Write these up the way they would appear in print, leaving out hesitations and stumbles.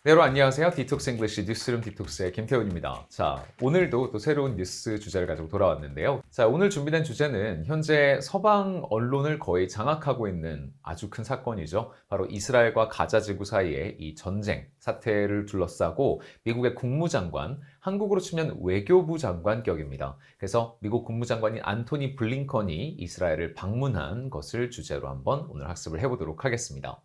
네, 여러분 안녕하세요. 디톡스 잉글리시 뉴스룸 디톡스의 김태훈입니다. 자, 오늘도 또 새로운 뉴스 주제를 가지고 돌아왔는데요. 자, 오늘 준비된 주제는 현재 서방 언론을 거의 장악하고 있는 아주 큰 사건이죠. 바로 이스라엘과 가자 지구 사이의 이 전쟁 사태를 둘러싸고 미국의 국무장관, 한국으로 치면 외교부 장관 격입니다. 그래서 미국 국무장관인 안토니 블링컨이 이스라엘을 방문한 것을 주제로 한번 오늘 학습을 해보도록 하겠습니다.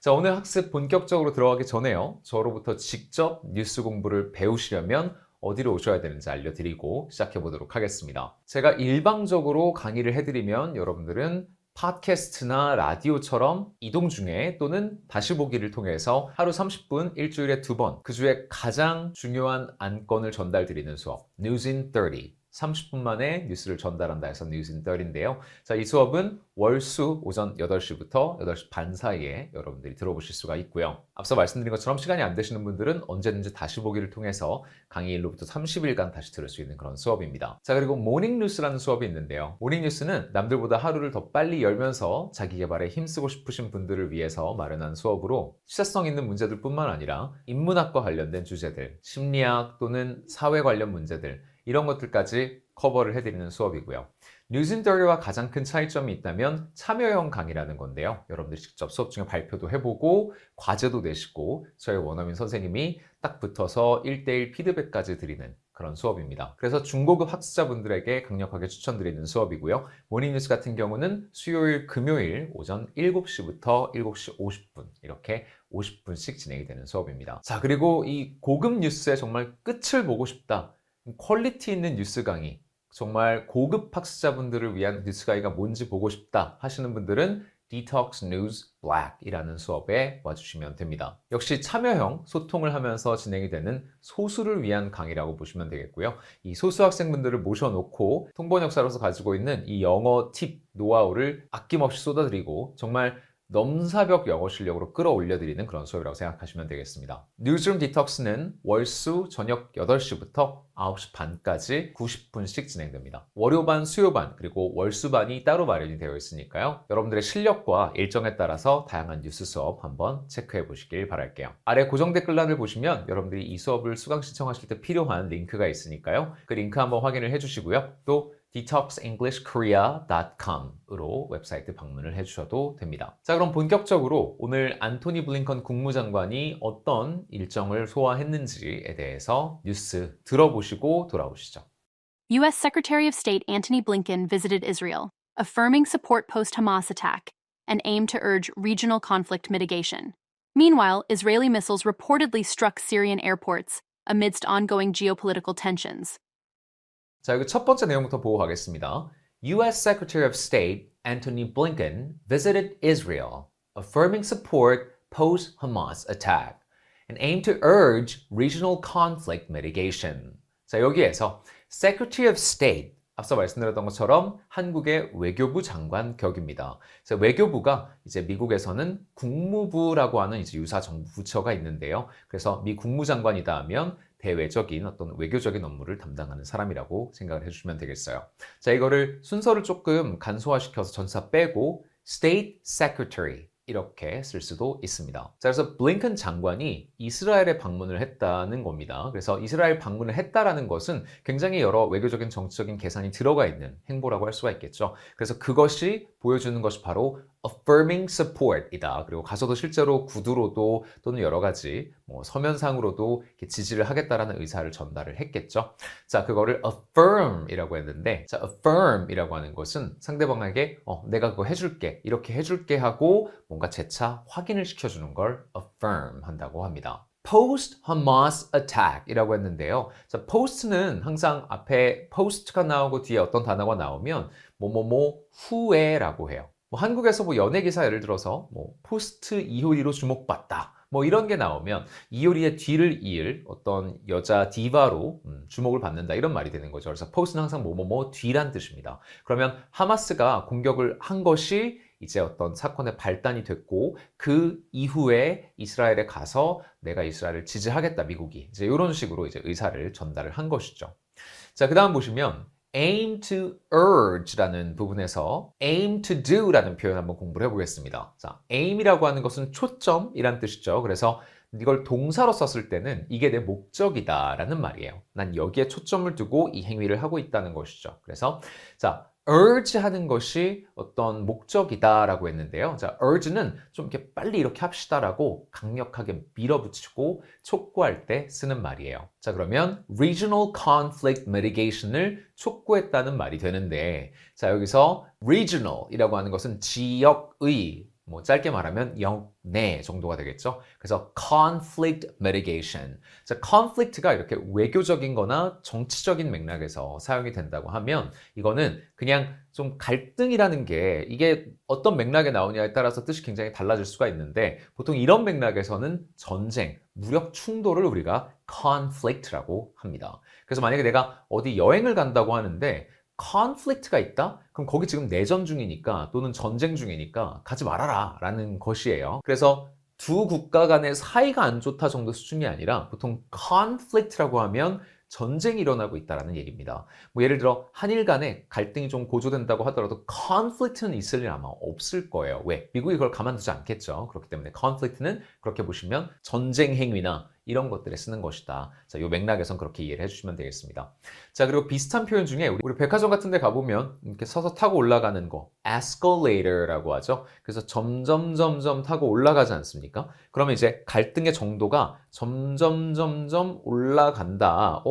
자, 오늘 학습 본격적으로 들어가기 전에요. 저로부터 직접 뉴스 공부를 배우시려면 어디로 오셔야 되는지 알려드리고 시작해 보도록 하겠습니다. 제가 일방적으로 강의를 해드리면 여러분들은 팟캐스트나 라디오처럼 이동 중에 또는 다시 보기를 통해서 하루 30분, 일주일에 2번, 그 중에 가장 중요한 안건을 전달드리는 수업, News in 30. 30분 만에 뉴스를 전달한다 해서 News in 30인데요. 자, 이 수업은 월수 오전 8시부터 8시 반 사이에 여러분들이 들어보실 수가 있고요. 앞서 말씀드린 것처럼 시간이 안 되시는 분들은 언제든지 다시 보기를 통해서 강의일로부터 30일간 다시 들을 수 있는 그런 수업입니다. 자, 그리고 모닝 뉴스라는 수업이 있는데요. 모닝 뉴스는 남들보다 하루를 더 빨리 열면서 자기 개발에 힘쓰고 싶으신 분들을 위해서 마련한 수업으로 시사성 있는 문제들 뿐만 아니라 인문학과 관련된 주제들, 심리학 또는 사회 관련 문제들 이런 것들까지 커버를 해드리는 수업이고요. 뉴스 인 30와 가장 큰 차이점이 있다면 참여형 강의라는 건데요. 여러분들이 직접 수업 중에 발표도 해보고 과제도 내시고 저희 원어민 선생님이 딱 붙어서 1대1 피드백까지 드리는 그런 수업입니다. 그래서 중고급 학습자분들에게 강력하게 추천드리는 수업이고요. 모닝뉴스 같은 경우는 수요일, 금요일 오전 7시부터 7시 50분 이렇게 50분씩 진행이 되는 수업입니다. 자, 그리고 이 고급 뉴스의 정말 끝을 보고 싶다. 퀄리티 있는 뉴스 강의, 정말 고급 학습자분들을 위한 뉴스 강의가 뭔지 보고 싶다 하시는 분들은 Detox News Black이라는 수업에 와주시면 됩니다. 역시 참여형 소통을 하면서 진행이 되는 소수를 위한 강의라고 보시면 되겠고요. 이 소수 학생분들을 모셔놓고 통번역사로서 가지고 있는 이 영어 팁, 노하우를 아낌없이 쏟아드리고 정말 넘사벽 영어 실력으로 끌어올려드리는 그런 수업이라고 생각하시면 되겠습니다. 뉴스룸 디톡스는 월수 저녁 8시부터 9시 반까지 90분씩 진행됩니다. 월요반, 수요반, 그리고 월수반이 따로 마련이 되어 있으니까요. 여러분들의 실력과 일정에 따라서 다양한 뉴스 수업 한번 체크해 보시길 바랄게요. 아래 고정 댓글란을 보시면 여러분들이 이 수업을 수강 신청하실 때 필요한 링크가 있으니까요. 그 링크 한번 확인을 해주시고요. 또 detoxenglishkorea.com으로 웹사이트 방문을 해주셔도 됩니다. 자, 그럼 본격적으로 오늘 안토니 블링컨 국무장관이 어떤 일정을 소화했는지에 대해서 뉴스 들어보시고 돌아오시죠. U.S. Secretary of State Antony Blinken visited Israel, affirming support post-Hamas attack and aimed to urge regional conflict mitigation. Meanwhile, Israeli missiles reportedly struck Syrian airports amidst ongoing geopolitical tensions. 자, 여기 첫 번째 내용부터 보고 가겠습니다. U.S. Secretary of State Antony Blinken visited Israel, affirming support post-Hamas attack and aimed to urge regional conflict mitigation. 자, 여기에서 Secretary of State, 앞서 말씀드렸던 것처럼 한국의 외교부 장관 격입니다. 그래서 외교부가 이제 미국에서는 국무부라고 하는 이제 유사 정부 부처가 있는데요. 그래서 미 국무장관이다 하면 대외적인 어떤 외교적인 업무를 담당하는 사람이라고 생각을 해주시면 되겠어요. 자, 이거를 순서를 조금 간소화시켜서 전사 빼고 State Secretary 이렇게 쓸 수도 있습니다. 자, 그래서 블링컨 장관이 이스라엘에 방문을 했다는 겁니다. 그래서 이스라엘 방문을 했다라는 것은 굉장히 여러 외교적인 정치적인 계산이 들어가 있는 행보라고 할 수가 있겠죠. 그래서 그것이 보여주는 것이 바로 affirming support이다. 그리고 가서도 실제로 구두로도 또는 여러 가지 서면상으로도 지지를 하겠다라는 의사를 전달을 했겠죠. 자, 그거를 affirm이라고 했는데, 자, affirm이라고 하는 것은 상대방에게 내가 그거 해줄게, 이렇게 해줄게 하고 뭔가 재차 확인을 시켜주는 걸 affirm 한다고 합니다. Post-Hamas attack이라고 했는데요. 자, post는 항상 앞에 post가 나오고 뒤에 어떤 단어가 나오면 뭐뭐뭐 후에라고 해요. 한국에서 연예 기사 예를 들어서 포스트 이효리로 주목받다. 이런 게 나오면 이효리의 뒤를 이을 어떤 여자 디바로 주목을 받는다 이런 말이 되는 거죠. 그래서 post는 항상 뭐뭐뭐 뒤란 뜻입니다. 그러면 하마스가 공격을 한 것이 이제 어떤 사건의 발단이 됐고 그 이후에 이스라엘에 가서 내가 이스라엘을 지지하겠다 미국이 이제 이런 식으로 이제 의사를 전달을 한 것이죠. 자, 그다음 보시면 aim to urge라는 부분에서 aim to do라는 표현 한번 공부를 해보겠습니다. 자, aim이라고 하는 것은 초점이란 뜻이죠. 그래서 이걸 동사로 썼을 때는 이게 내 목적이다라는 말이에요. 난 여기에 초점을 두고 이 행위를 하고 있다는 것이죠. 그래서 자, urge 하는 것이 어떤 목적이다라고 했는데요. 자, urge는 좀 이렇게 빨리 이렇게 합시다라고 강력하게 밀어붙이고 촉구할 때 쓰는 말이에요. 자, 그러면 regional conflict mitigation을 촉구했다는 말이 되는데, 자, 여기서 regional이라고 하는 것은 지역의, 뭐 짧게 말하면 영내 정도가 되겠죠. 그래서 conflict mitigation. 자, conflict가 이렇게 외교적인 거나 정치적인 맥락에서 사용이 된다고 하면 이거는 그냥 좀 갈등이라는 게 이게 어떤 맥락에 나오냐에 따라서 뜻이 굉장히 달라질 수가 있는데 보통 이런 맥락에서는 전쟁, 무력 충돌을 우리가 conflict라고 합니다. 그래서 만약에 내가 어디 여행을 간다고 하는데 conflict가 있다? 그럼 거기 지금 내전 중이니까 또는 전쟁 중이니까 가지 말아라 라는 것이에요. 그래서 두 국가 간의 사이가 안 좋다 정도 수준이 아니라 보통 conflict라고 하면 전쟁이 일어나고 있다는 얘기입니다. 뭐 예를 들어 한일 간에 갈등이 좀 고조된다고 하더라도 conflict는 있을 일 아마 없을 거예요. 왜? 미국이 그걸 가만두지 않겠죠. 그렇기 때문에 conflict는 그렇게 보시면 전쟁 행위나 이런 것들에 쓰는 것이다. 자, 이 맥락에선 그렇게 이해를 해주시면 되겠습니다. 자, 그리고 비슷한 표현 중에 우리 백화점 같은 데 가보면 이렇게 서서 타고 올라가는 거 escalator라고 하죠. 그래서 점점 타고 올라가지 않습니까? 그러면 이제 갈등의 정도가 점점 올라간다.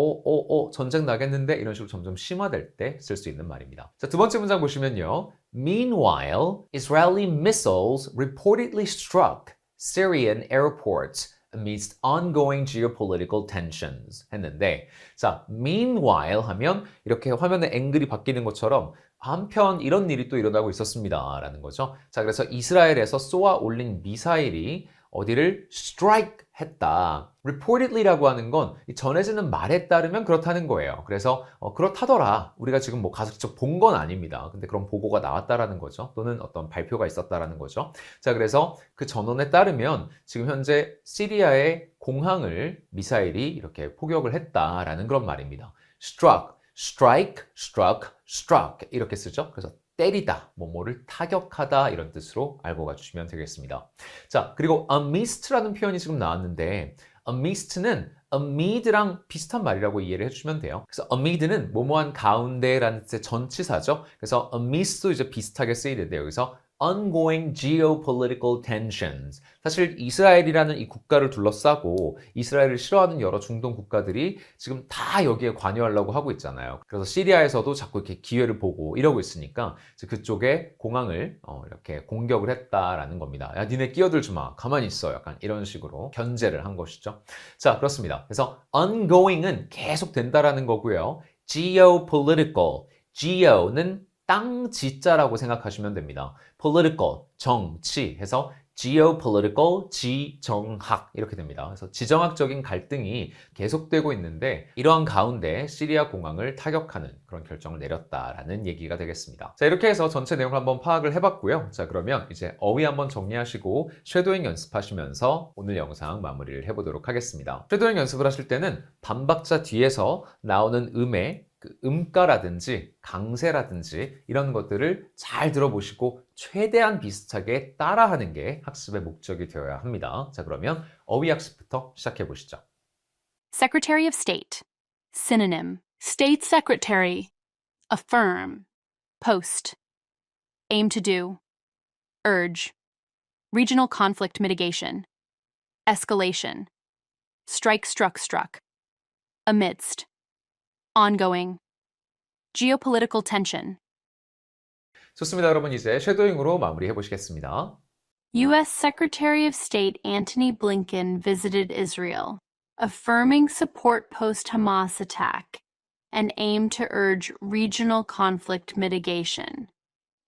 전쟁 나겠는데? 이런 식으로 점점 심화될 때 쓸 수 있는 말입니다. 자, 두 번째 문장 보시면요. Meanwhile, Israeli missiles reportedly struck Syrian airports amidst ongoing geopolitical tensions 했는데 자, meanwhile 하면 이렇게 화면에 앵글이 바뀌는 것처럼 한편 이런 일이 또 일어나고 있었습니다 라는 거죠. 자, 그래서 이스라엘에서 쏘아 올린 미사일이 어디를 strike 했다. reportedly라고 하는 건 전해지는 말에 따르면 그렇다는 거예요. 그래서 그렇다더라. 우리가 지금 뭐 가서 직접 본 건 아닙니다. 근데 그런 보고가 나왔다라는 거죠. 또는 어떤 발표가 있었다라는 거죠. 자, 그래서 그 전원에 따르면 지금 현재 시리아의 공항을 미사일이 이렇게 포격을 했다라는 그런 말입니다. struck, strike, struck, struck 이렇게 쓰죠. 그래서 때리다, 뭐뭐를 타격하다 이런 뜻으로 알고 가주시면 되겠습니다. 자, 그리고 amidst라는 표현이 지금 나왔는데 amidst는 amid랑 비슷한 말이라고 이해를 해주시면 돼요. 그래서 amid는 뭐뭐한 가운데라는 뜻의 전치사죠. 그래서 amidst도 이제 비슷하게 쓰이는데 여기서 ongoing geopolitical tensions. 사실 이스라엘이라는 이 국가를 둘러싸고 이스라엘을 싫어하는 여러 중동 국가들이 지금 다 여기에 관여하려고 하고 있잖아요. 그래서 시리아에서도 자꾸 이렇게 기회를 보고 이러고 있으니까 그쪽에 공항을 이렇게 공격을 했다라는 겁니다. 야, 니네 끼어들지 마. 가만히 있어. 약간 이런 식으로 견제를 한 것이죠. 자, 그렇습니다. 그래서 ongoing은 계속 된다라는 거고요. geopolitical, geo는 땅 지자라고 생각하시면 됩니다. political, 정치 해서 geopolitical, 지정학 이렇게 됩니다. 그래서 지정학적인 갈등이 계속되고 있는데 이러한 가운데 시리아 공항을 타격하는 그런 결정을 내렸다라는 얘기가 되겠습니다. 자, 이렇게 해서 전체 내용을 한번 파악을 해봤고요. 자, 그러면 이제 어휘 한번 정리하시고 쉐도잉 연습하시면서 오늘 영상 마무리를 해보도록 하겠습니다. 쉐도잉 연습을 하실 때는 반박자 뒤에서 나오는 음의 그 음가라든지 강세라든지 이런 것들을 잘 들어보시고 최대한 비슷하게 따라하는 게 학습의 목적이 되어야 합니다. 자, 그러면 어휘 학습부터 시작해 보시죠. Secretary of State. Synonym. State Secretary. Affirm. Post. Aim to do. Urge. Regional conflict mitigation. Escalation. Strike, struck. Amidst. Ongoing. Geopolitical tension. 좋습니다. 여러분 이제 쉐도잉으로 마무리해 보시겠습니다. U.S. Secretary of State Antony Blinken visited Israel, affirming support post-Hamas attack and aimed to urge regional conflict mitigation.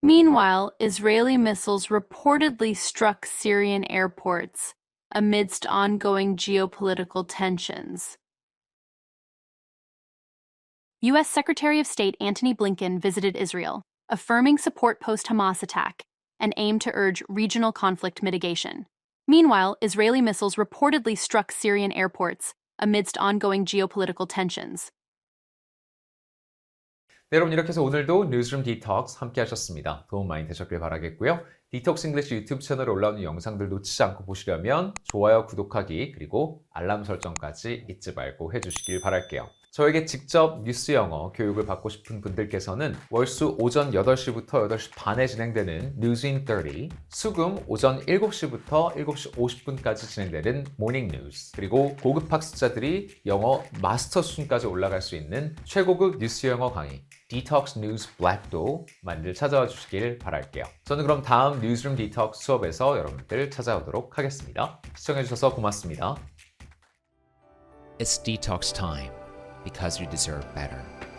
Meanwhile, Israeli missiles reportedly struck Syrian airports amidst ongoing geopolitical tensions. U.S. Secretary of State Antony Blinken visited Israel, affirming support post-Hamas attack and aimed to urge regional conflict mitigation. Meanwhile, Israeli missiles reportedly struck Syrian airports amidst ongoing geopolitical tensions. 네, 여러분 이렇게 해서 오늘도 뉴스룸 디톡스 함께 하셨습니다. 도움 많이 되셨길 바라겠고요. 디톡스 잉글리시 유튜브 채널에 올라오는 영상들 놓치지 않고 보시려면 좋아요, 구독하기, 그리고 알람 설정까지 잊지 말고 해주시길 바랄게요. 저에게 직접 뉴스 영어 교육을 받고 싶은 분들께서는 월수 오전 8시부터 8시 반에 진행되는 News in 30, 수금 오전 7시부터 7시 50분까지 진행되는 모닝 뉴스, 그리고 고급 학습자들이 영어 마스터 수준까지 올라갈 수 있는 최고급 뉴스 영어 강의 Detox News Black도 많이들 찾아와 주시길 바랄게요. 저는 그럼 다음 뉴스룸 디톡스 수업에서 여러분들 찾아오도록 하겠습니다. 시청해주셔서 고맙습니다. It's detox time because you deserve better.